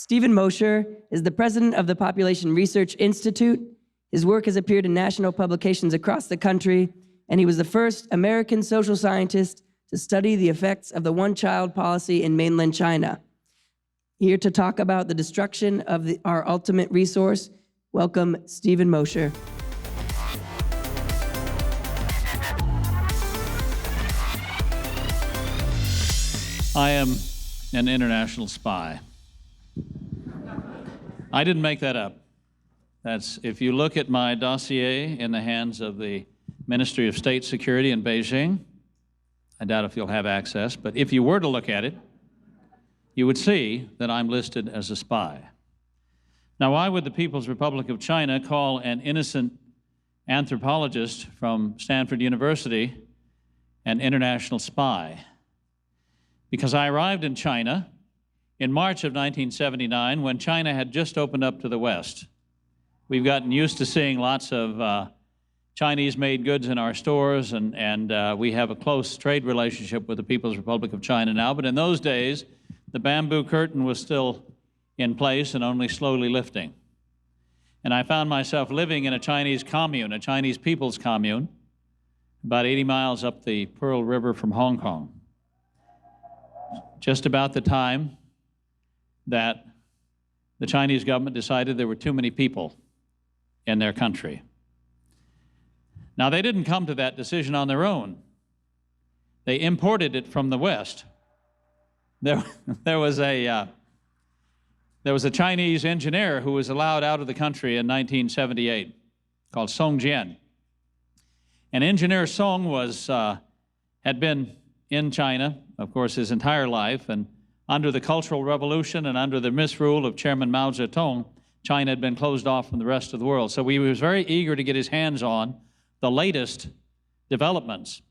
Stephen Mosher is the president of the Population Research Institute. His work has appeared in national publications across the country, and he was the first American social scientist to study the effects of the one-child policy in mainland China. Here to talk about the destruction of our ultimate resource, welcome Stephen Mosher. I am an international spy. I didn't make that up. That's, if you look at my dossier in the hands of the Ministry of State Security in Beijing, I doubt if you'll have access, but if you were to look at it, you would see that I'm listed as a spy. Now, why would the People's Republic of China call an innocent anthropologist from Stanford University an international spy? Because I arrived in China in March of 1979 when China had just opened up to the West. We've gotten used to seeing lots of Chinese-made goods in our stores, and we have a close trade relationship with the People's Republic of China now. But in those days, the bamboo curtain was still in place and only slowly lifting. And I found myself living in a Chinese commune, a Chinese people's commune, about 80 miles up the Pearl River from Hong Kong. Just about the time that the Chinese government decided there were too many people in their country. Now, they didn't come to that decision on their own. They imported it from the West. There was a Chinese engineer who was allowed out of the country in 1978 called Song Jian. And Engineer Song had been in China, of course, his entire life, and under the Cultural Revolution and under the misrule of Chairman Mao Zedong, China had been closed off from the rest of the world. So he was very eager to get his hands on the latest developments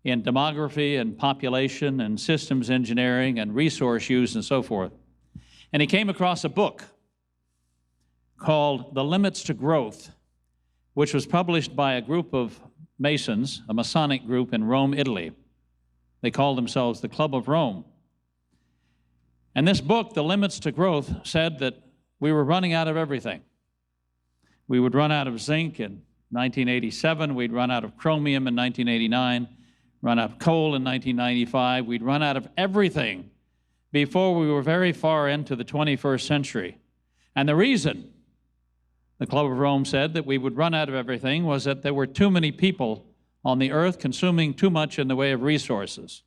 in demography and population and systems engineering and resource use and so forth. And he came across a book called The Limits to Growth, which was published by a group of Masons, a Masonic group in Rome, Italy. They called themselves the Club of Rome. And this book, The Limits to Growth, said that we were running out of everything. We would run out of zinc in 1987, we'd run out of chromium in 1989, run out of coal in 1995, we'd run out of everything before we were very far into the 21st century. And the reason the Club of Rome said that we would run out of everything was that there were too many people on the earth consuming too much in the way of resources.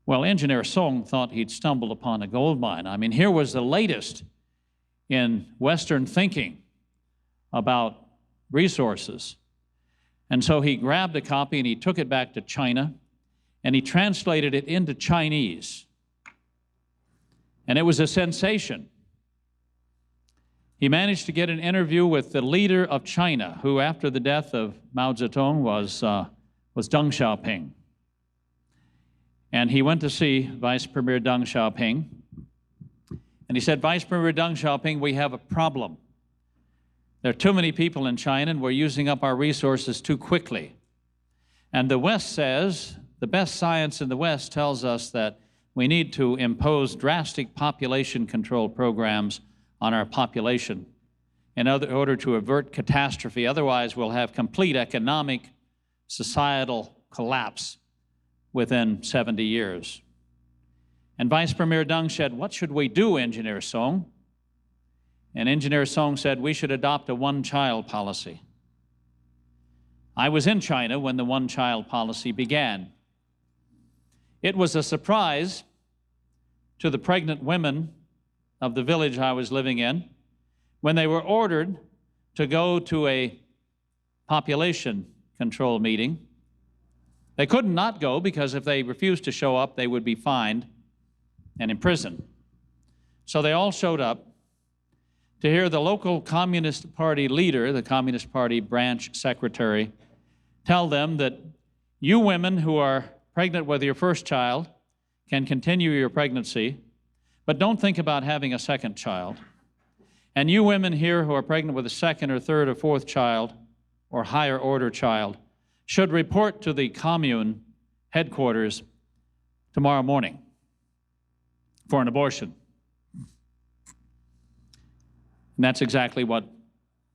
Well, Engineer Song thought he'd stumbled upon a gold mine. I mean, here was the latest in Western thinking about resources. And so he grabbed a copy and he took it back to China and he translated it into Chinese. And it was a sensation. He managed to get an interview with the leader of China, who after the death of Mao Zedong was Deng Xiaoping. And he went to see Vice Premier Deng Xiaoping, and he said, Vice Premier Deng Xiaoping, we have a problem. There are too many people in China, and we're using up our resources too quickly. And the West says, the best science in the West tells us that we need to impose drastic population control programs on our population in order to avert catastrophe. Otherwise, we'll have complete economic, societal collapse within 70 years. And Vice Premier Deng said, what should we do, Engineer Song? And Engineer Song said, we should adopt a one-child policy. I was in China when the one-child policy began. It was a surprise to the pregnant women of the village I was living in when they were ordered to go to a population control meeting. They couldn't not go because if they refused to show up, they would be fined and imprisoned. So they all showed up to hear the local Communist Party leader, the Communist Party branch secretary, tell them that you women who are pregnant with your first child can continue your pregnancy, but don't think about having a second child. And you women here who are pregnant with a second or third or fourth child or higher order child should report to the commune headquarters tomorrow morning for an abortion. And that's exactly what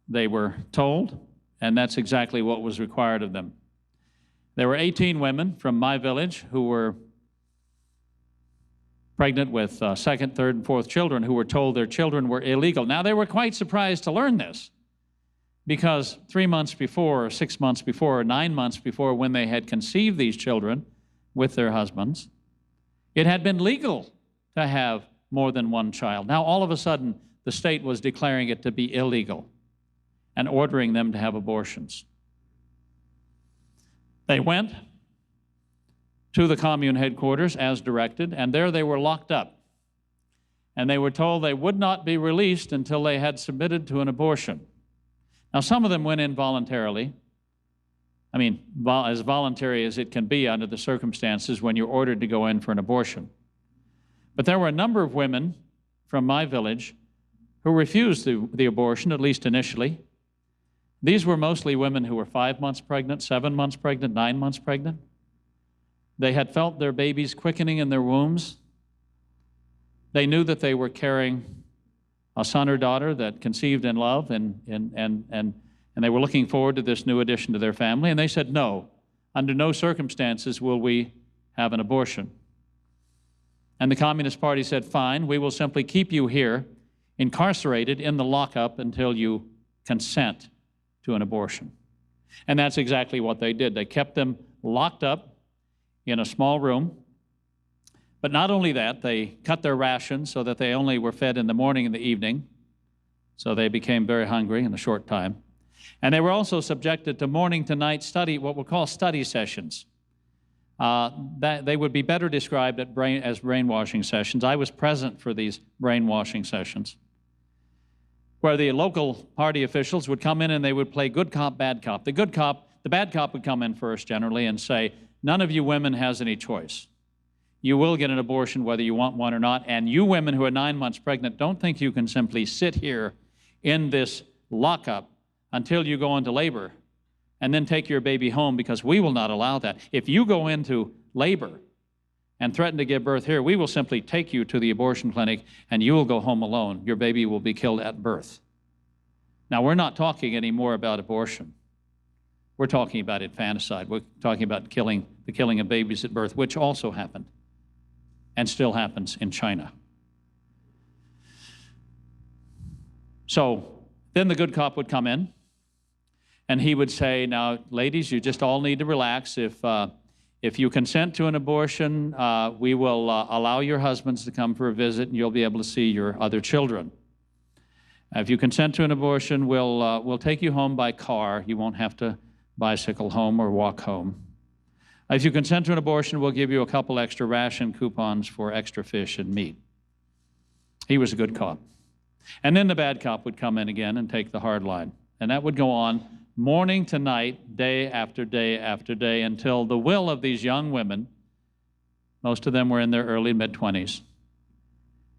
they were told, and that's exactly what was required of them. There were 18 women from my village who were pregnant with second, third, and fourth children who were told their children were illegal. Now, they were quite surprised to learn this because 3 months before, or 6 months before, or 9 months before, when they had conceived these children with their husbands, it had been legal to have more than one child. Now, all of a sudden, the state was declaring it to be illegal and ordering them to have abortions. They went to the commune headquarters as directed, and there they were locked up. And they were told they would not be released until they had submitted to an abortion. Now, some of them went in voluntarily. I mean, as voluntary as it can be under the circumstances when you're ordered to go in for an abortion. But there were a number of women from my village who refused the abortion, at least initially. These were mostly women who were 5 months pregnant, 7 months pregnant, 9 months pregnant. They had felt their babies quickening in their wombs. They knew that they were carrying a son or daughter that conceived in love, and they were looking forward to this new addition to their family. And they said, no, under no circumstances will we have an abortion. And the Communist Party said, fine, we will simply keep you here, incarcerated in the lockup until you consent to an abortion. And that's exactly what they did. They kept them locked up in a small room. But not only that, they cut their rations so that they only were fed in the morning and the evening. So they became very hungry in a short time. And they were also subjected to morning to night study, what we'll call study sessions. That they would be better described as brainwashing sessions. I was present for these brainwashing sessions, where the local party officials would come in and they would play good cop, bad cop. The bad cop would come in first generally and say, none of you women has any choice. You will get an abortion whether you want one or not, and you women who are 9 months pregnant, don't think you can simply sit here in this lockup until you go into labor and then take your baby home, because we will not allow that. If you go into labor and threaten to give birth here, we will simply take you to the abortion clinic and you will go home alone. Your baby will be killed at birth. Now, we're not talking anymore about abortion. We're talking about infanticide. We're talking about the killing of babies at birth, which also happened and still happens in China. So then the good cop would come in and he would say, now, ladies, you just all need to relax. If you consent to an abortion, we will allow your husbands to come for a visit and you'll be able to see your other children. If you consent to an abortion, we'll take you home by car. You won't have to bicycle home or walk home. If you consent to an abortion, we'll give you a couple extra ration coupons for extra fish and meat. He was a good cop. And then the bad cop would come in again and take the hard line. And that would go on morning to night, day after day after day, until the will of these young women, most of them were in their early mid-20s,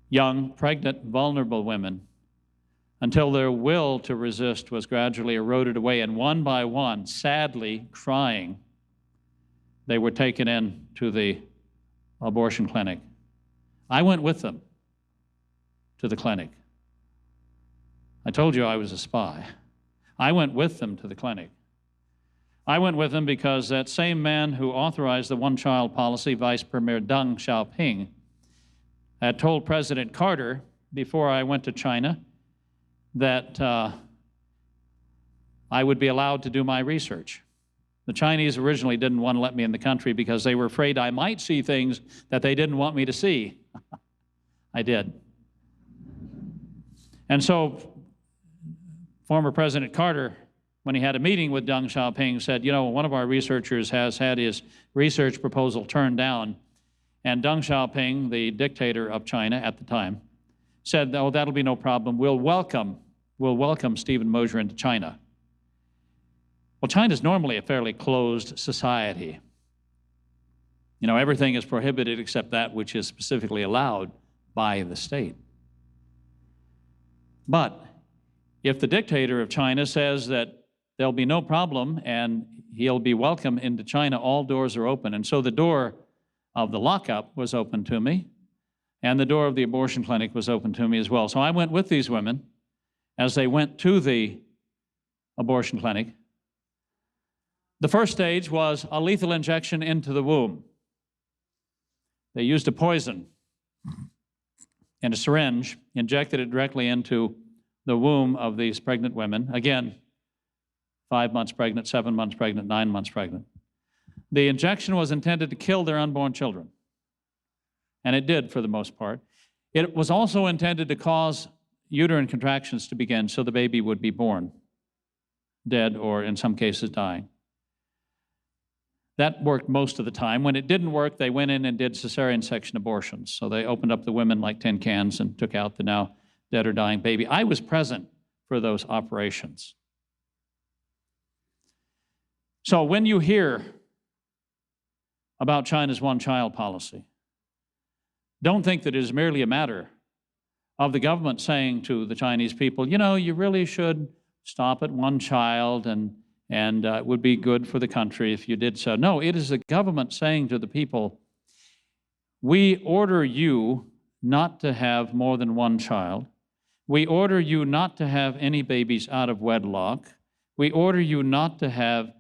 young, pregnant, vulnerable women, until their will to resist was gradually eroded away, and one by one, sadly crying, they were taken in to the abortion clinic. I went with them to the clinic. I told you I was a spy. I went with them to the clinic. I went with them because that same man who authorized the one-child policy, Vice Premier Deng Xiaoping, had told President Carter before I went to China that I would be allowed to do my research. The Chinese originally didn't want to let me in the country because they were afraid I might see things that they didn't want me to see. I did. And so former President Carter, when he had a meeting with Deng Xiaoping, said, you know, one of our researchers has had his research proposal turned down. And Deng Xiaoping, the dictator of China at the time, said, oh, that'll be no problem. We'll welcome Stephen Mosher into China. Well, China's normally a fairly closed society. You know, everything is prohibited except that which is specifically allowed by the state. But if the dictator of China says that there'll be no problem and he'll be welcome into China, all doors are open. And so the door of the lockup was open to me, and the door of the abortion clinic was open to me as well. So I went with these women, as they went to the abortion clinic. The first stage was a lethal injection into the womb. They used a poison in a syringe, injected it directly into the womb of these pregnant women. Again, 5 months pregnant, 7 months pregnant, 9 months pregnant. The injection was intended to kill their unborn children, and it did for the most part. It was also intended to cause uterine contractions to begin so the baby would be born dead or in some cases dying. That worked most of the time. When it didn't work, they went in and did cesarean section abortions. So they opened up the women like tin cans and took out the now dead or dying baby. I was present for those operations. So when you hear about China's one-child policy, don't think that it is merely a matter of the government saying to the Chinese people, you know, you really should stop at one child and it would be good for the country if you did so. No, it is the government saying to the people, we order you not to have more than one child. We order you not to have any babies out of wedlock. We order you not to have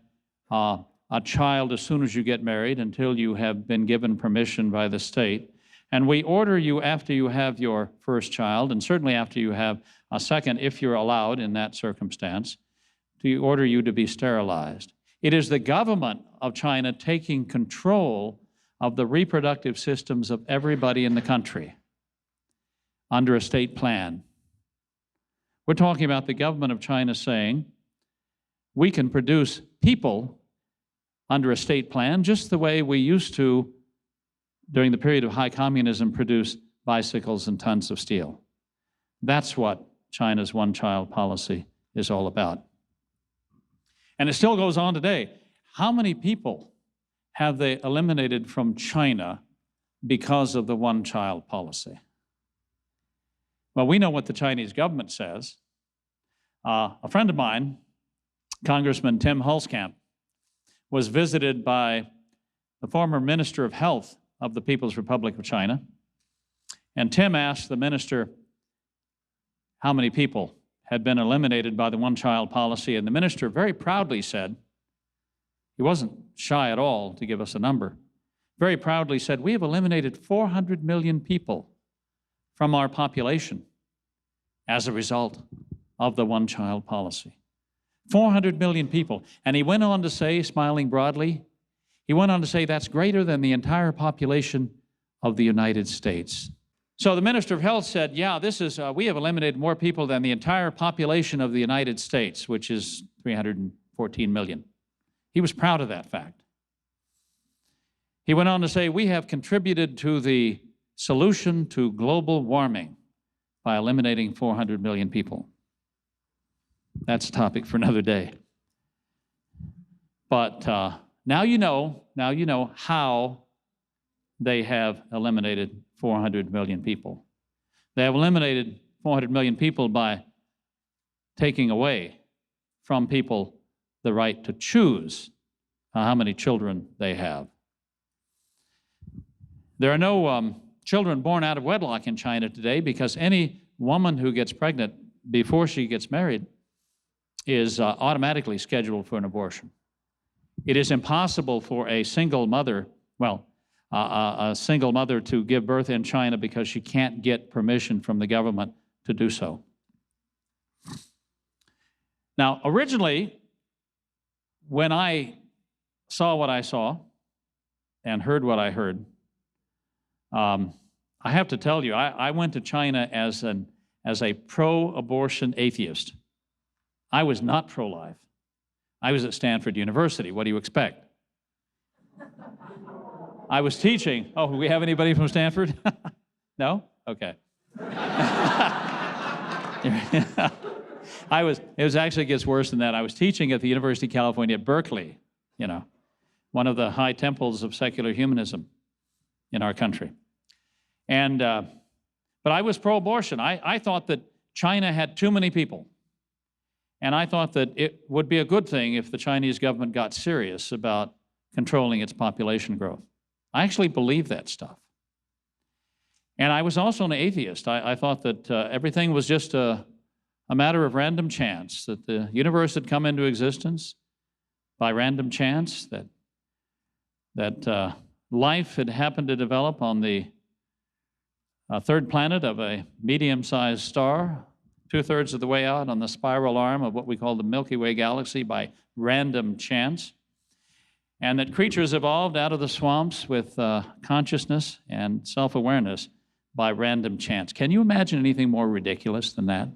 a child as soon as you get married until you have been given permission by the state. And we order you after you have your first child, and certainly after you have a second, if you're allowed in that circumstance, to order you to be sterilized. It is the government of China taking control of the reproductive systems of everybody in the country under a state plan. We're talking about the government of China saying, we can produce people under a state plan just the way we used to, during the period of high communism, produce bicycles and tons of steel. That's what China's one-child policy is all about. And it still goes on today. How many people have they eliminated from China because of the one-child policy? Well, we know what the Chinese government says. A friend of mine, Congressman Tim Hulskamp, was visited by the former Minister of Health of the People's Republic of China. And Tim asked the minister how many people had been eliminated by the one-child policy, and the minister very proudly said, he wasn't shy at all to give us a number, very proudly said, we have eliminated 400 million people from our population as a result of the one-child policy. 400 million people. And he went on to say, smiling broadly, he went on to say that's greater than the entire population of the United States. So the Minister of Health said, yeah, this is, we have eliminated more people than the entire population of the United States, which is 314 million. He was proud of that fact. He went on to say, we have contributed to the solution to global warming by eliminating 400 million people. That's a topic for another day. But now you know how they have eliminated 400 million people. They have eliminated 400 million people by taking away from people the right to choose how many children they have. There are no children born out of wedlock in China today because any woman who gets pregnant before she gets married is automatically scheduled for an abortion. It is impossible for a single mother, a single mother to give birth in China because she can't get permission from the government to do so. Now, originally, when I saw what I saw and heard what I heard, I have to tell you, I went to China as a pro-abortion atheist. I was not pro-life. I was at Stanford University. What do you expect? I was teaching. Oh, do we have anybody from Stanford? No? Okay. It actually gets worse than that. I was teaching at the University of California at Berkeley, one of the high temples of secular humanism in our country. But I was pro-abortion. I thought that China had too many people. And I thought that it would be a good thing if the Chinese government got serious about controlling its population growth. I actually believed that stuff. And I was also an atheist. I thought that everything was just a a matter of random chance, that the universe had come into existence by random chance, that life had happened to develop on the third planet of a medium-sized star, 2/3 of the way out on the spiral arm of what we call the Milky Way galaxy by random chance, and that creatures evolved out of the swamps with consciousness and self-awareness by random chance. Can you imagine anything more ridiculous than that?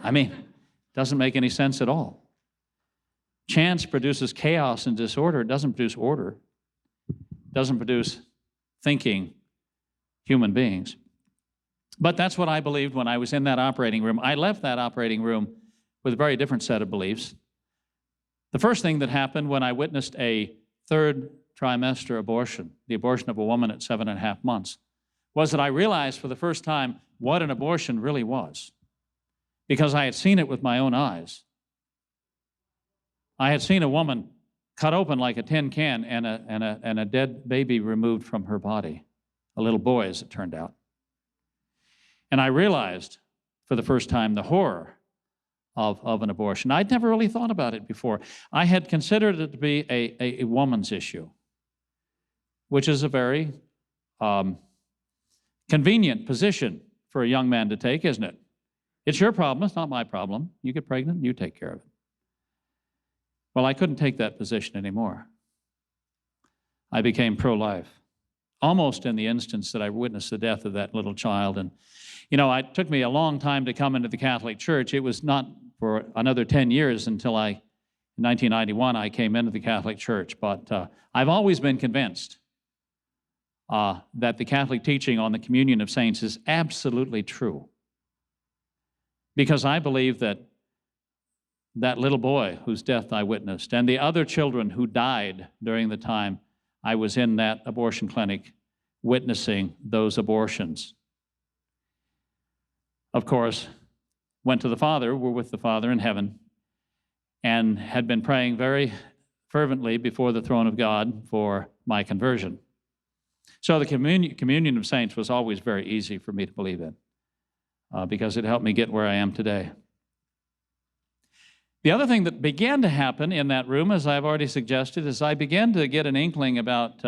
I mean, it doesn't make any sense at all. Chance produces chaos and disorder. It doesn't produce order. It doesn't produce thinking human beings. But that's what I believed when I was in that operating room. I left that operating room with a very different set of beliefs. The first thing that happened when I witnessed a third trimester abortion, the abortion of a woman at 7.5 months, was that I realized for the first time what an abortion really was, because I had seen it with my own eyes. I had seen a woman cut open like a tin can and a dead baby removed from her body, a little boy, as it turned out. And I realized for the first time the horror of an abortion. I'd never really thought about it before. I had considered it to be a woman's issue, which is a very convenient position for a young man to take, isn't it? It's your problem, it's not my problem. You get pregnant, you take care of it. Well, I couldn't take that position anymore. I became pro-life, almost in the instance that I witnessed the death of that little child. And, you know, it took me a long time to come into the Catholic Church. It was not for another 10 years until in 1991, I came into the Catholic Church. But I've always been convinced that the Catholic teaching on the communion of saints is absolutely true. Because I believe that that little boy whose death I witnessed and the other children who died during the time I was in that abortion clinic witnessing those abortions, of course, went to the Father, were with the Father in heaven, and had been praying very fervently before the throne of God for my conversion. So the communion of saints was always very easy for me to believe in because it helped me get where I am today. The other thing that began to happen in that room, as I've already suggested, is I began to get an inkling about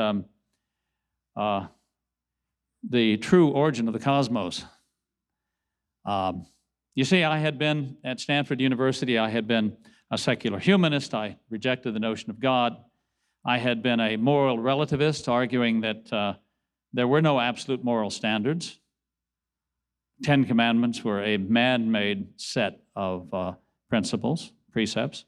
the true origin of the cosmos. You see, I had been at Stanford University, I had been a secular humanist. I rejected the notion of God. I had been a moral relativist, arguing that there were no absolute moral standards. 10 Commandments were a man-made set of principles, precepts.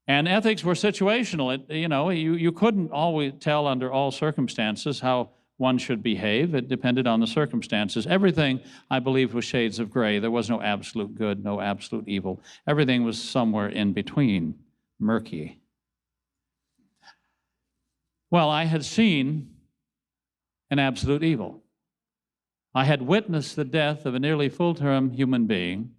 And ethics were situational. You couldn't always tell under all circumstances how one should behave. It depended on the circumstances. Everything, I believe, was shades of gray. There was no absolute good, no absolute evil. Everything was somewhere in between, murky. Well, I had seen an absolute evil. I had witnessed the death of a nearly full-term human being,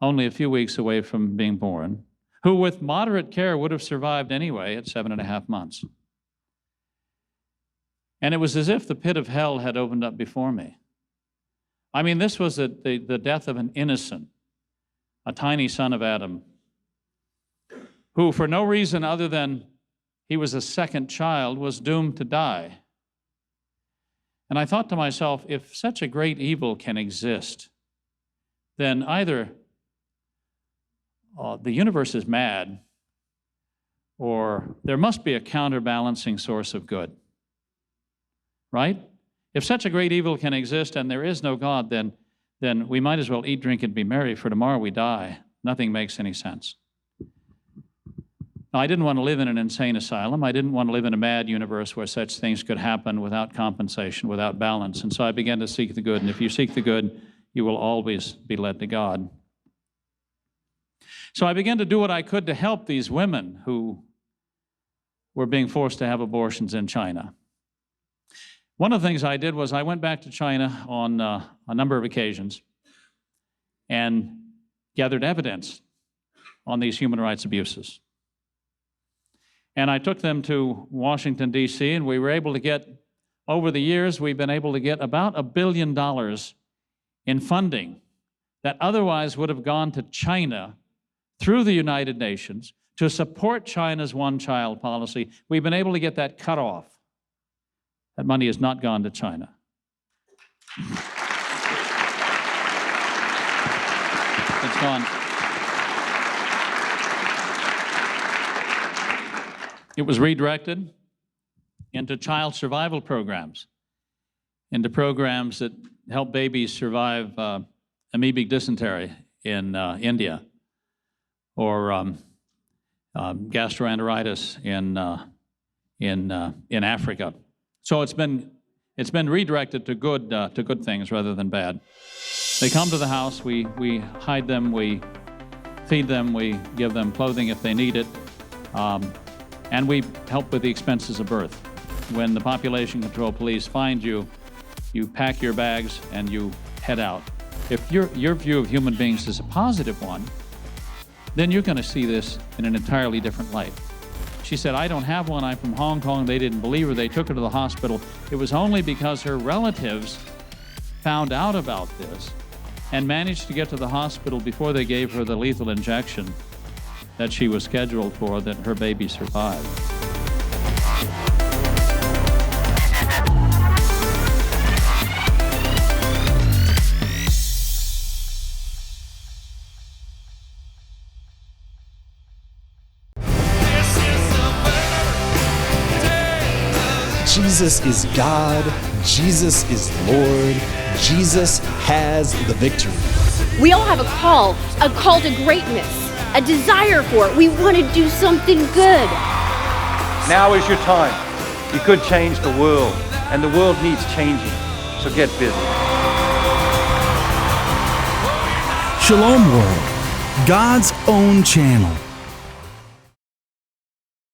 only a few weeks away from being born, who with moderate care would have survived anyway at 7.5 months. And it was as if the pit of hell had opened up before me. I mean, this was the death of an innocent, a tiny son of Adam, who for no reason other than he was a second child was doomed to die. And I thought to myself, if such a great evil can exist, then either the universe is mad, or there must be a counterbalancing source of good. Right? If such a great evil can exist and there is no God, then we might as well eat, drink, and be merry, for tomorrow we die. Nothing makes any sense. Now, I didn't want to live in an insane asylum. I didn't want to live in a mad universe where such things could happen without compensation, without balance. And so I began to seek the good. And if you seek the good, you will always be led to God. So I began to do what I could to help these women who were being forced to have abortions in China. One of the things I did was I went back to China on a number of occasions and gathered evidence on these human rights abuses. And I took them to Washington, D.C., and we were able to get, over the years, we've been able to get about $1 billion in funding that otherwise would have gone to China through the United Nations to support China's one-child policy. We've been able to get that cut off. That money has not gone to China. It's gone. It was redirected into child survival programs, into programs that help babies survive amoebic dysentery in India, or gastroenteritis in Africa. So it's been redirected to good things rather than bad. They come to the house. We hide them. We feed them. We give them clothing if they need it, and we help with the expenses of birth. When the population control police find you, you pack your bags and you head out. If your view of human beings is a positive one, then you're going to see this in an entirely different light. She said, I don't have one. I'm from Hong Kong. They didn't believe her. They took her to the hospital. It was only because her relatives found out about this and managed to get to the hospital before they gave her the lethal injection that she was scheduled for that her baby survived. Jesus is God. Jesus is Lord. Jesus has the victory. We all have a call to greatness, a desire for it. We want to do something good. Now is your time. You could change the world, and the world needs changing. So get busy. Shalom World, God's own channel.